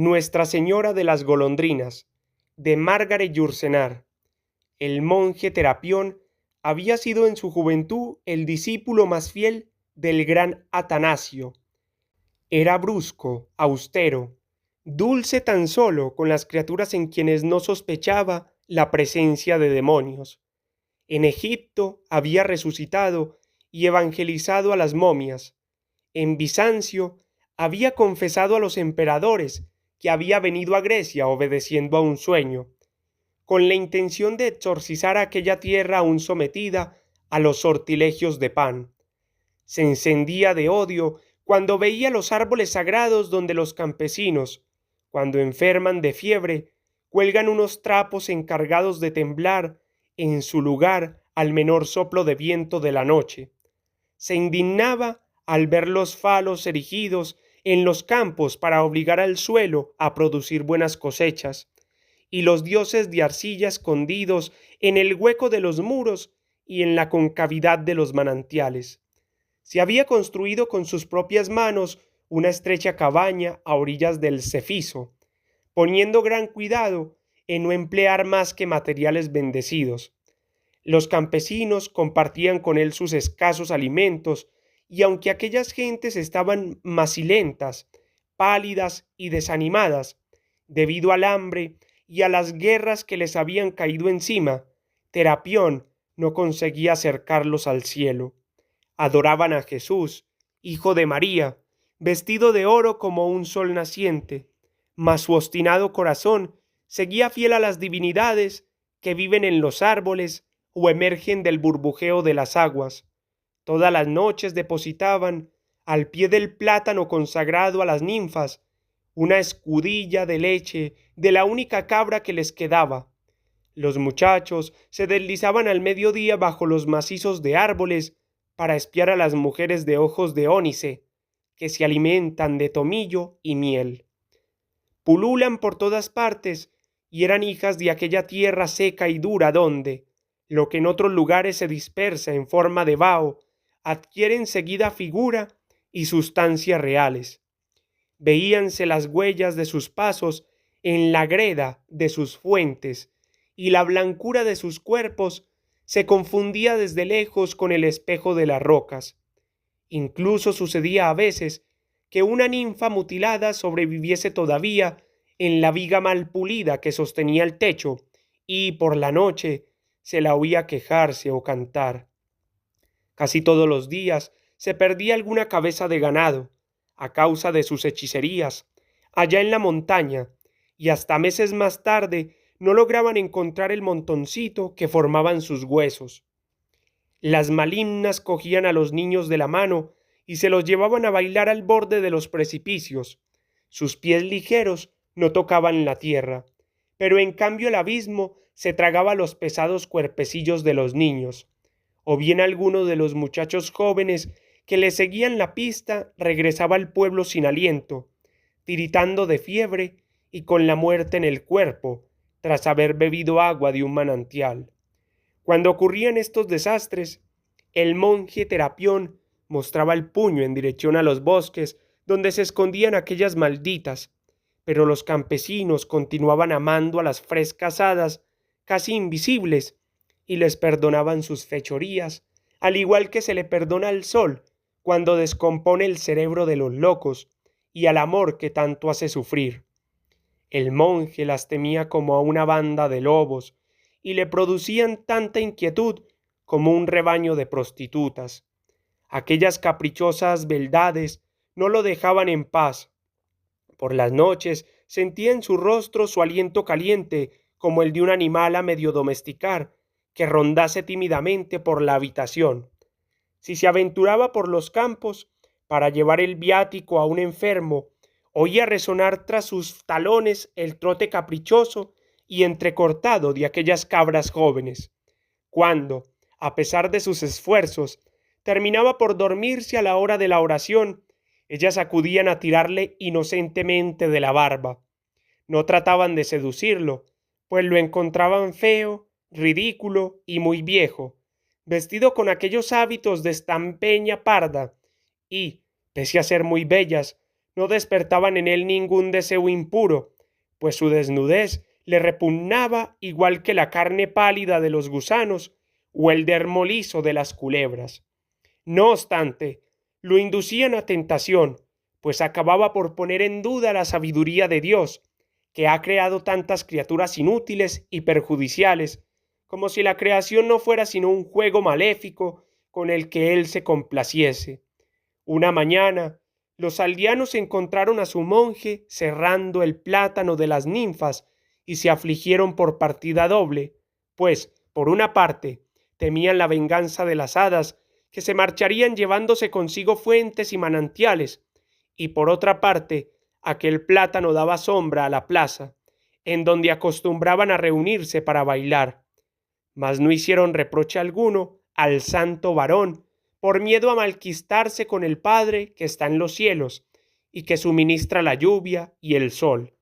Nuestra Señora de las Golondrinas, de Margaret Yourcenar. El monje Terapión había sido en su juventud el discípulo más fiel del gran Atanasio. Era brusco, austero, dulce tan solo con las criaturas en quienes no sospechaba la presencia de demonios. En Egipto había resucitado y evangelizado a las momias. En Bizancio había confesado a los emperadores que había venido a Grecia obedeciendo a un sueño, con la intención de exorcizar a aquella tierra aún sometida a los sortilegios de Pan. Se encendía de odio cuando veía los árboles sagrados donde los campesinos, cuando enferman de fiebre, cuelgan unos trapos encargados de temblar en su lugar al menor soplo de viento de la noche. Se indignaba al ver los falos erigidos en los campos para obligar al suelo a producir buenas cosechas, y los dioses de arcilla escondidos en el hueco de los muros y en la concavidad de los manantiales. Se había construido con sus propias manos una estrecha cabaña a orillas del Cefiso, poniendo gran cuidado en no emplear más que materiales bendecidos. Los campesinos compartían con él sus escasos alimentos, y aunque aquellas gentes estaban macilentas, pálidas y desanimadas, debido al hambre y a las guerras que les habían caído encima, Terapión no conseguía acercarlos al cielo. Adoraban a Jesús, hijo de María, vestido de oro como un sol naciente, mas su obstinado corazón seguía fiel a las divinidades que viven en los árboles o emergen del burbujeo de las aguas. Todas las noches depositaban al pie del plátano consagrado a las ninfas una escudilla de leche de la única cabra que les quedaba. Los muchachos se deslizaban al mediodía bajo los macizos de árboles para espiar a las mujeres de ojos de ónice, que se alimentan de tomillo y miel. Pululan por todas partes y eran hijas de aquella tierra seca y dura donde, lo que en otros lugares se dispersa en forma de vaho, adquiere enseguida figura y sustancia reales. Veíanse las huellas de sus pasos en la greda de sus fuentes, y la blancura de sus cuerpos se confundía desde lejos con el espejo de las rocas. Incluso sucedía a veces que una ninfa mutilada sobreviviese todavía en la viga mal pulida que sostenía el techo, y por la noche se la oía quejarse o cantar. Casi todos los días se perdía alguna cabeza de ganado, a causa de sus hechicerías, allá en la montaña, y hasta meses más tarde no lograban encontrar el montoncito que formaban sus huesos. Las malignas cogían a los niños de la mano y se los llevaban a bailar al borde de los precipicios. Sus pies ligeros no tocaban la tierra, pero en cambio el abismo se tragaba los pesados cuerpecillos de los niños, o bien alguno de los muchachos jóvenes que le seguían la pista regresaba al pueblo sin aliento, tiritando de fiebre y con la muerte en el cuerpo, tras haber bebido agua de un manantial. Cuando ocurrían estos desastres, el monje Terapión mostraba el puño en dirección a los bosques donde se escondían aquellas malditas, pero los campesinos continuaban amando a las frescas hadas casi invisibles y les perdonaban sus fechorías, al igual que se le perdona al sol cuando descompone el cerebro de los locos y al amor que tanto hace sufrir. El monje las temía como a una banda de lobos y le producían tanta inquietud como un rebaño de prostitutas. Aquellas caprichosas beldades no lo dejaban en paz. Por las noches sentía en su rostro su aliento caliente como el de un animal a medio domesticar que rondase tímidamente por la habitación. Si se aventuraba por los campos para llevar el viático a un enfermo, oía resonar tras sus talones el trote caprichoso y entrecortado de aquellas cabras jóvenes. Cuando, a pesar de sus esfuerzos, terminaba por dormirse a la hora de la oración, ellas acudían a tirarle inocentemente de la barba. No trataban de seducirlo, pues lo encontraban feo, ridículo y muy viejo, vestido con aquellos hábitos de estampeña parda, y, pese a ser muy bellas, no despertaban en él ningún deseo impuro, pues su desnudez le repugnaba igual que la carne pálida de los gusanos o el dermo liso de las culebras. No obstante, lo inducían a tentación, pues acababa por poner en duda la sabiduría de Dios, que ha creado tantas criaturas inútiles y perjudiciales, como si la creación no fuera sino un juego maléfico con el que él se complaciese. Una mañana, los aldeanos encontraron a su monje cerrando el plátano de las ninfas y se afligieron por partida doble, pues, por una parte, temían la venganza de las hadas, que se marcharían llevándose consigo fuentes y manantiales, y por otra parte, aquel plátano daba sombra a la plaza, en donde acostumbraban a reunirse para bailar. Mas no hicieron reproche alguno al santo varón, por miedo a malquistarse con el Padre que está en los cielos, y que suministra la lluvia y el sol.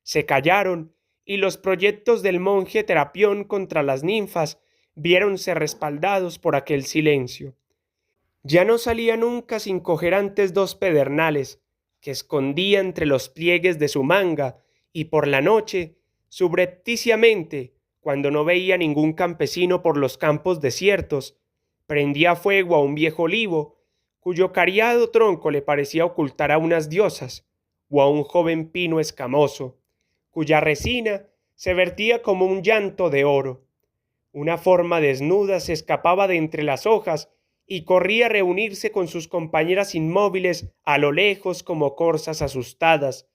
Se callaron, y los proyectos del monje Terapión contra las ninfas viéronse respaldados por aquel silencio. Ya no salía nunca sin coger antes dos pedernales, que escondía entre los pliegues de su manga, y por la noche, subrepticiamente, cuando no veía ningún campesino por los campos desiertos, prendía fuego a un viejo olivo, cuyo cariado tronco le parecía ocultar a unas diosas, o a un joven pino escamoso, cuya resina se vertía como un llanto de oro. Una forma desnuda se escapaba de entre las hojas y corría a reunirse con sus compañeras inmóviles a lo lejos como corzas asustadas,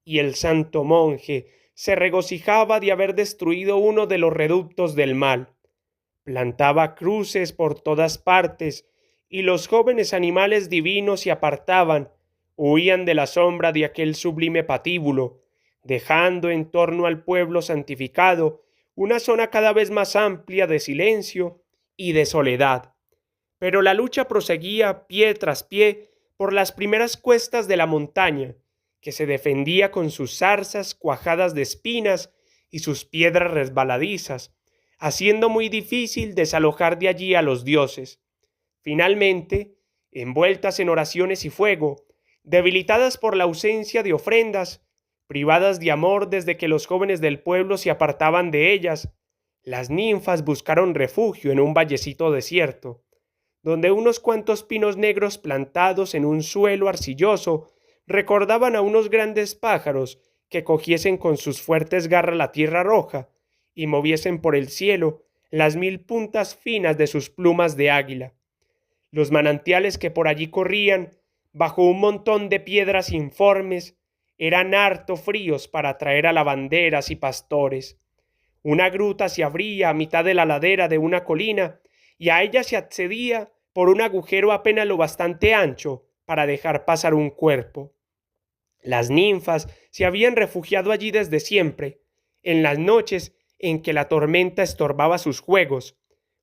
y el santo monje se regocijaba de haber destruido uno de los reductos del mal. Plantaba cruces por todas partes, y los jóvenes animales divinos se apartaban, huían de la sombra de aquel sublime patíbulo, dejando en torno al pueblo santificado una zona cada vez más amplia de silencio y de soledad. Pero la lucha proseguía pie tras pie por las primeras cuestas de la montaña, que se defendía con sus zarzas cuajadas de espinas y sus piedras resbaladizas, haciendo muy difícil desalojar de allí a los dioses. Finalmente, envueltas en oraciones y fuego, debilitadas por la ausencia de ofrendas, privadas de amor desde que los jóvenes del pueblo se apartaban de ellas, las ninfas buscaron refugio en un vallecito desierto, donde unos cuantos pinos negros plantados en un suelo arcilloso recordaban a unos grandes pájaros que cogiesen con sus fuertes garras la tierra roja y moviesen por el cielo las mil puntas finas de sus plumas de águila. Los manantiales que por allí corrían, bajo un montón de piedras informes, eran harto fríos para atraer a lavanderas y pastores. Una gruta se abría a mitad de la ladera de una colina y a ella se accedía por un agujero apenas lo bastante ancho para dejar pasar un cuerpo. Las ninfas se habían refugiado allí desde siempre, en las noches en que la tormenta estorbaba sus juegos,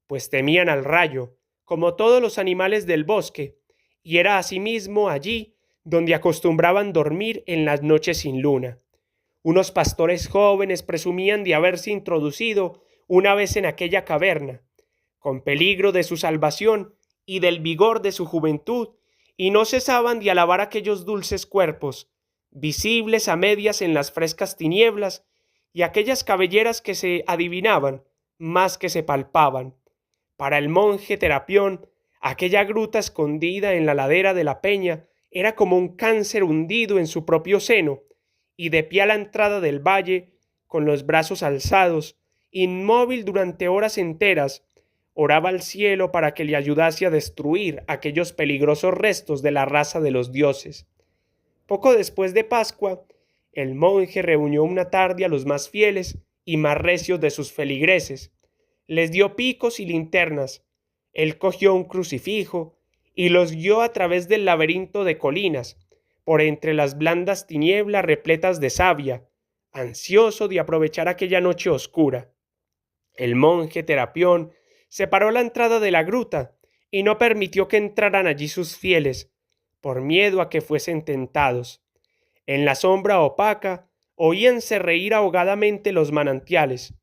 pues temían al rayo, como todos los animales del bosque, y era asimismo allí donde acostumbraban dormir en las noches sin luna. Unos pastores jóvenes presumían de haberse introducido una vez en aquella caverna, con peligro de su salvación y del vigor de su juventud, y no cesaban de alabar aquellos dulces cuerpos, visibles a medias en las frescas tinieblas, y aquellas cabelleras que se adivinaban más que se palpaban. Para el monje Terapión, aquella gruta escondida en la ladera de la peña era como un cáncer hundido en su propio seno, y de pie a la entrada del valle, con los brazos alzados, inmóvil durante horas enteras, oraba al cielo para que le ayudase a destruir aquellos peligrosos restos de la raza de los dioses. Poco después de Pascua, el monje reunió una tarde a los más fieles y más recios de sus feligreses. Les dio picos y linternas. Él cogió un crucifijo y los guió a través del laberinto de colinas, por entre las blandas tinieblas repletas de savia, ansioso de aprovechar aquella noche oscura. El monje Terapión separó la entrada de la gruta y no permitió que entraran allí sus fieles, por miedo a que fuesen tentados. En la sombra opaca oíanse reír ahogadamente los manantiales.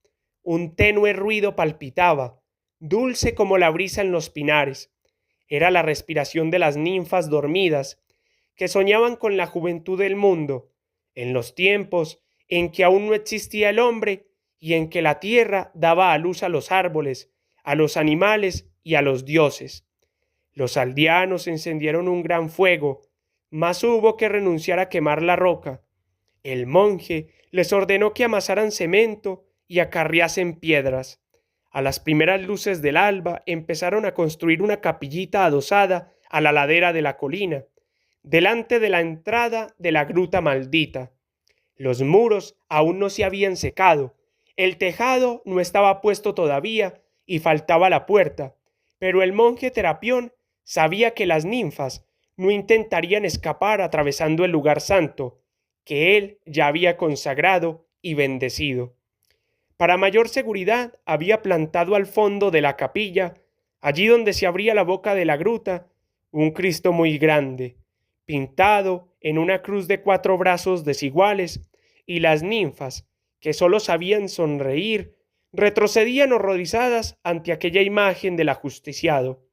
Un tenue ruido palpitaba, dulce como la brisa en los pinares. Era la respiración de las ninfas dormidas, que soñaban con la juventud del mundo, en los tiempos en que aún no existía el hombre y en que la tierra daba a luz a los árboles, a los animales y a los dioses. Los aldeanos encendieron un gran fuego, mas hubo que renunciar a quemar la roca. El monje les ordenó que amasaran cemento y acarreasen piedras. A las primeras luces del alba empezaron a construir una capillita adosada a la ladera de la colina, delante de la entrada de la gruta maldita. Los muros aún no se habían secado, el tejado no estaba puesto todavía y faltaba la puerta, pero el monje Terapión sabía que las ninfas no intentarían escapar atravesando el lugar santo, que él ya había consagrado y bendecido. Para mayor seguridad había plantado al fondo de la capilla, allí donde se abría la boca de la gruta, un Cristo muy grande, pintado en una cruz de 4 brazos desiguales, y las ninfas, que sólo sabían sonreír, retrocedían horrorizadas ante aquella imagen del ajusticiado.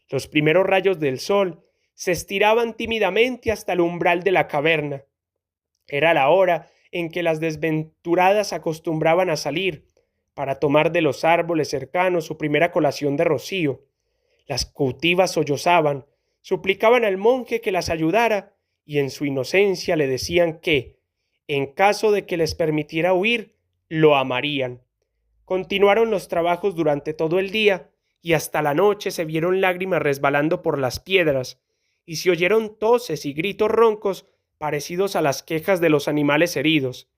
Los primeros rayos del sol se estiraban tímidamente hasta el umbral de la caverna. Era la hora en que las desventuradas acostumbraban a salir para tomar de los árboles cercanos su primera colación de rocío. Las cautivas sollozaban, suplicaban al monje que las ayudara y en su inocencia le decían que, en caso de que les permitiera huir, lo amarían. Continuaron los trabajos durante todo el día y hasta la noche se vieron lágrimas resbalando por las piedras y se oyeron toses y gritos roncos parecidos a las quejas de los animales heridos.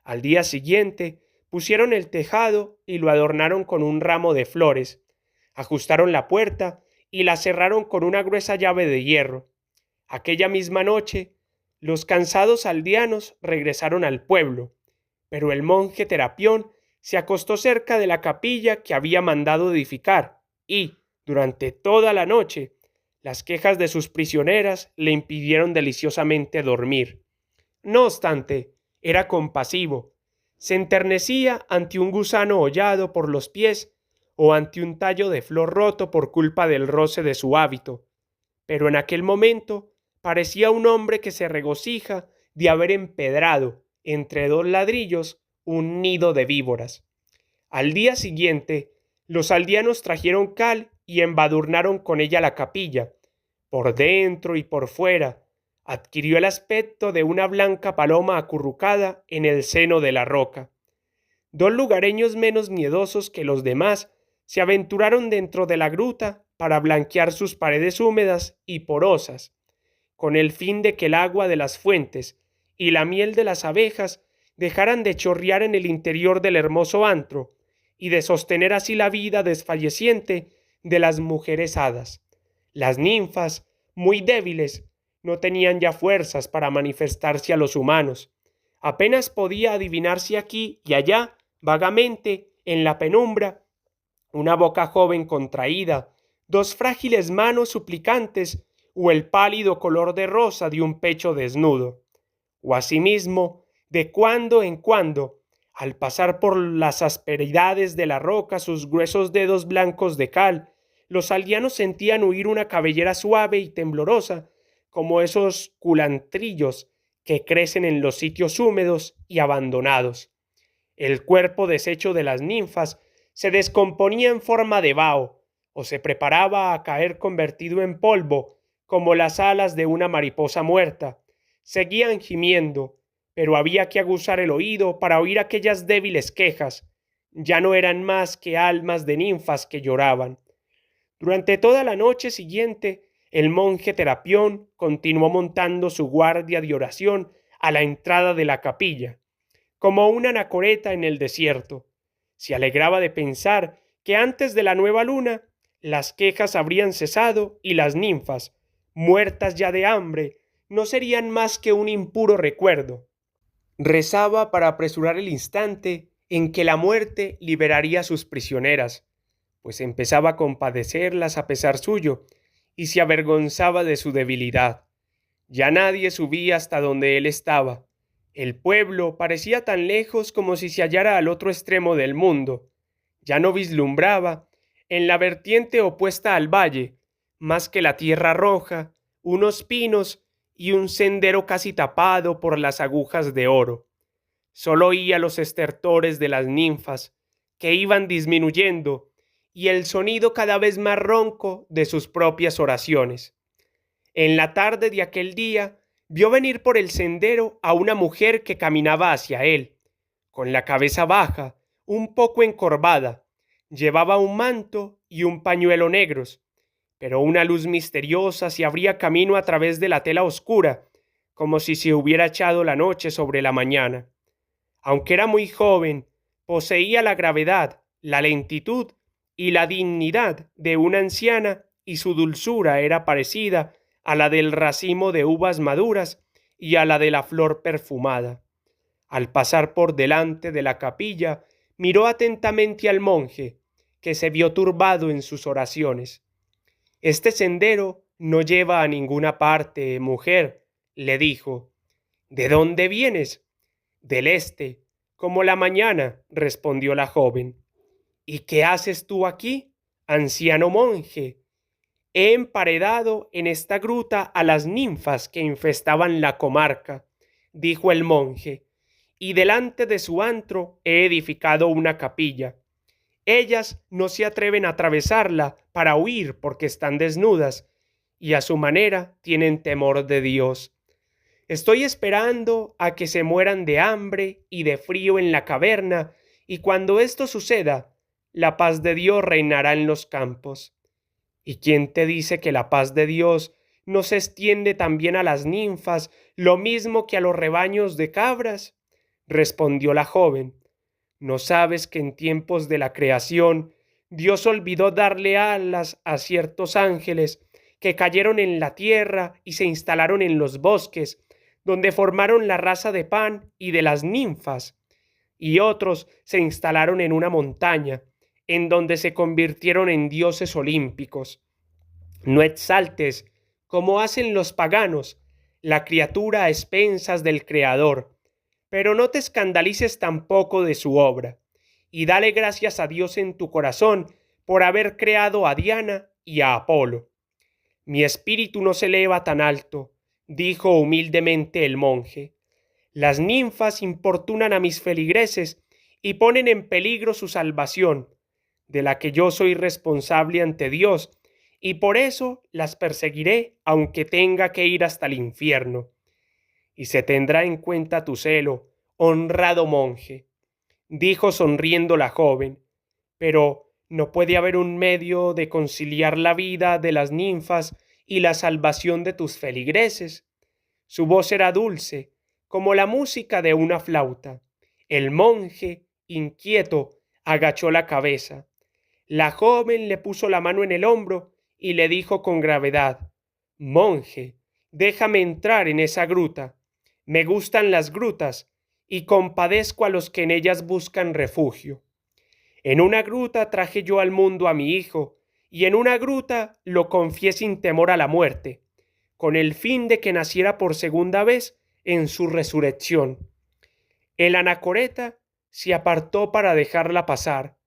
Al día siguiente pusieron el tejado y lo adornaron con un ramo de flores, ajustaron la puerta y la cerraron con una gruesa llave de hierro. Aquella misma noche, los cansados aldeanos regresaron al pueblo, pero el monje Terapión se acostó cerca de la capilla que había mandado edificar y, durante toda la noche, las quejas de sus prisioneras le impidieron deliciosamente dormir. No obstante, era compasivo. Se enternecía ante un gusano hollado por los pies o ante un tallo de flor roto por culpa del roce de su hábito. Pero en aquel momento parecía un hombre que se regocija de haber empedrado, entre 2 ladrillos, un nido de víboras. Al día siguiente, los aldeanos trajeron cal y embadurnaron con ella la capilla. Por dentro y por fuera, adquirió el aspecto de una blanca paloma acurrucada en el seno de la roca. 2 lugareños menos miedosos que los demás se aventuraron dentro de la gruta para blanquear sus paredes húmedas y porosas, con el fin de que el agua de las fuentes y la miel de las abejas dejaran de chorrear en el interior del hermoso antro y de sostener así la vida desfalleciente de las mujeres hadas. Las ninfas, muy débiles, no tenían ya fuerzas para manifestarse a los humanos. Apenas podía adivinarse aquí y allá, vagamente, en la penumbra, una boca joven contraída, 2 frágiles manos suplicantes o el pálido color de rosa de un pecho desnudo. O asimismo, de cuando en cuando, al pasar por las asperidades de la roca sus gruesos dedos blancos de cal, los aldeanos sentían huir una cabellera suave y temblorosa, como esos culantrillos que crecen en los sitios húmedos y abandonados. El cuerpo deshecho de las ninfas se descomponía en forma de vaho, o se preparaba a caer convertido en polvo, como las alas de una mariposa muerta. Seguían gimiendo, pero había que aguzar el oído para oír aquellas débiles quejas. Ya no eran más que almas de ninfas que lloraban. Durante toda la noche siguiente, el monje Terapión continuó montando su guardia de oración a la entrada de la capilla, como una anacoreta en el desierto. Se alegraba de pensar que antes de la nueva luna las quejas habrían cesado y las ninfas, muertas ya de hambre, no serían más que un impuro recuerdo. Rezaba para apresurar el instante en que la muerte liberaría a sus prisioneras, pues empezaba a compadecerlas a pesar suyo y se avergonzaba de su debilidad. Ya nadie subía hasta donde él estaba. El pueblo parecía tan lejos como si se hallara al otro extremo del mundo. Ya no vislumbraba, en la vertiente opuesta al valle, más que la tierra roja, unos pinos y un sendero casi tapado por las agujas de oro. Solo oía los estertores de las ninfas, que iban disminuyendo, y el sonido cada vez más ronco de sus propias oraciones. En la tarde de aquel día, vio venir por el sendero a una mujer que caminaba hacia él, con la cabeza baja, un poco encorvada. Llevaba un manto y un pañuelo negros, pero una luz misteriosa se abría camino a través de la tela oscura, como si se hubiera echado la noche sobre la mañana. Aunque era muy joven, poseía la gravedad, la lentitud y la dignidad de una anciana, y su dulzura era parecida a la del racimo de uvas maduras y a la de la flor perfumada. Al pasar por delante de la capilla, miró atentamente al monje, que se vio turbado en sus oraciones. «Este sendero no lleva a ninguna parte, mujer», le dijo. «¿De dónde vienes?» «Del este, como la mañana», respondió la joven. «¿Y qué haces tú aquí, anciano monje?» «He emparedado en esta gruta a las ninfas que infestaban la comarca», dijo el monje, «y delante de su antro he edificado una capilla. Ellas no se atreven a atravesarla para huir porque están desnudas, y a su manera tienen temor de Dios. Estoy esperando a que se mueran de hambre y de frío en la caverna, y cuando esto suceda, la paz de Dios reinará en los campos». «¿Y quién te dice que la paz de Dios no se extiende también a las ninfas, lo mismo que a los rebaños de cabras?», respondió la joven. «¿No sabes que en tiempos de la creación Dios olvidó darle alas a ciertos ángeles que cayeron en la tierra y se instalaron en los bosques, donde formaron la raza de Pan y de las ninfas? Y otros se instalaron en una montaña, en donde se convirtieron en dioses olímpicos. No exaltes, como hacen los paganos, la criatura a expensas del Creador, pero no te escandalices tampoco de su obra, y dale gracias a Dios en tu corazón por haber creado a Diana y a Apolo». «Mi espíritu no se eleva tan alto», dijo humildemente el monje. «Las ninfas importunan a mis feligreses y ponen en peligro su salvación, de la que yo soy responsable ante Dios, y por eso las perseguiré aunque tenga que ir hasta el infierno. Y se tendrá en cuenta tu celo, honrado monje», dijo sonriendo la joven. «Pero no puede haber un medio de conciliar la vida de las ninfas y la salvación de tus feligreses». Su voz era dulce, como la música de una flauta. El monje, inquieto, agachó la cabeza. La joven le puso la mano en el hombro y le dijo con gravedad: «Monje, déjame entrar en esa gruta. Me gustan las grutas y compadezco a los que en ellas buscan refugio. En una gruta traje yo al mundo a mi hijo, y en una gruta lo confié sin temor a la muerte, con el fin de que naciera por segunda vez en su resurrección». El anacoreta se apartó para dejarla pasar.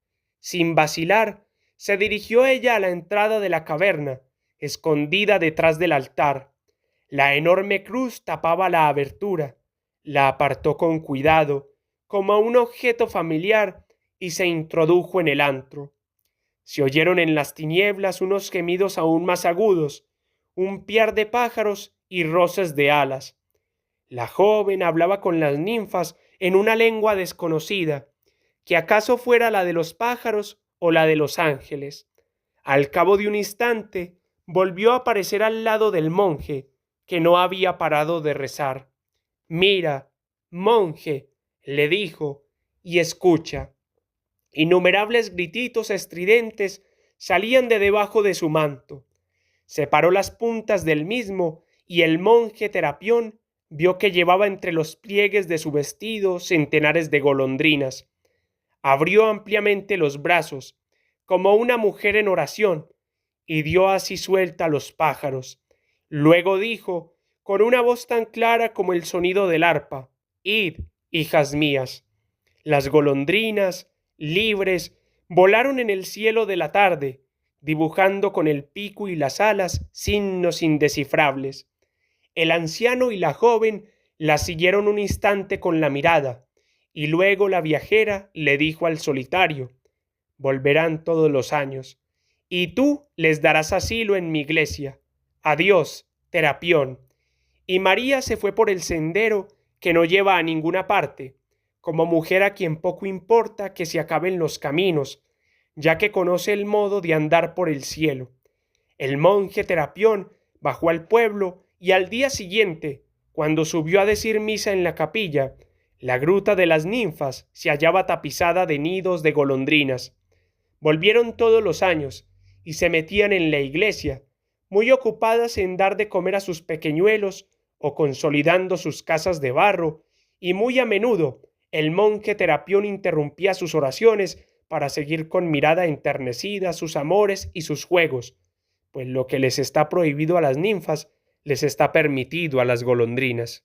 Sin vacilar, se dirigió ella a la entrada de la caverna, escondida detrás del altar. La enorme cruz tapaba la abertura. La apartó con cuidado, como a un objeto familiar, y se introdujo en el antro. Se oyeron en las tinieblas unos gemidos aún más agudos, un piar de pájaros y roces de alas. La joven hablaba con las ninfas en una lengua desconocida, que acaso fuera la de los pájaros o la de los ángeles. Al cabo de un instante, volvió a aparecer al lado del monje, que no había parado de rezar. «Mira, monje», le dijo, «y escucha». Innumerables grititos estridentes salían de debajo de su manto. Separó las puntas del mismo y el monje Terapión vio que llevaba entre los pliegues de su vestido centenares de golondrinas. Abrió ampliamente los brazos, como una mujer en oración, y dio así suelta a los pájaros. Luego dijo, con una voz tan clara como el sonido del arpa: «Id, hijas mías». Las golondrinas, libres, volaron en el cielo de la tarde, dibujando con el pico y las alas signos indescifrables. El anciano y la joven la siguieron un instante con la mirada, y luego la viajera le dijo al solitario: volverán todos los años, y tú les darás asilo en mi iglesia. Adiós, Terapión. Y María se fue por el sendero que no lleva a ninguna parte, como mujer a quien poco importa que se acaben los caminos, ya que conoce el modo de andar por el cielo. El monje Terapión bajó al pueblo y al día siguiente, cuando subió a decir misa en la capilla, la gruta de las ninfas se hallaba tapizada de nidos de golondrinas. Volvieron todos los años y se metían en la iglesia, muy ocupadas en dar de comer a sus pequeñuelos o consolidando sus casas de barro, y muy a menudo el monje Terapión interrumpía sus oraciones para seguir con mirada enternecida sus amores y sus juegos, pues lo que les está prohibido a las ninfas les está permitido a las golondrinas.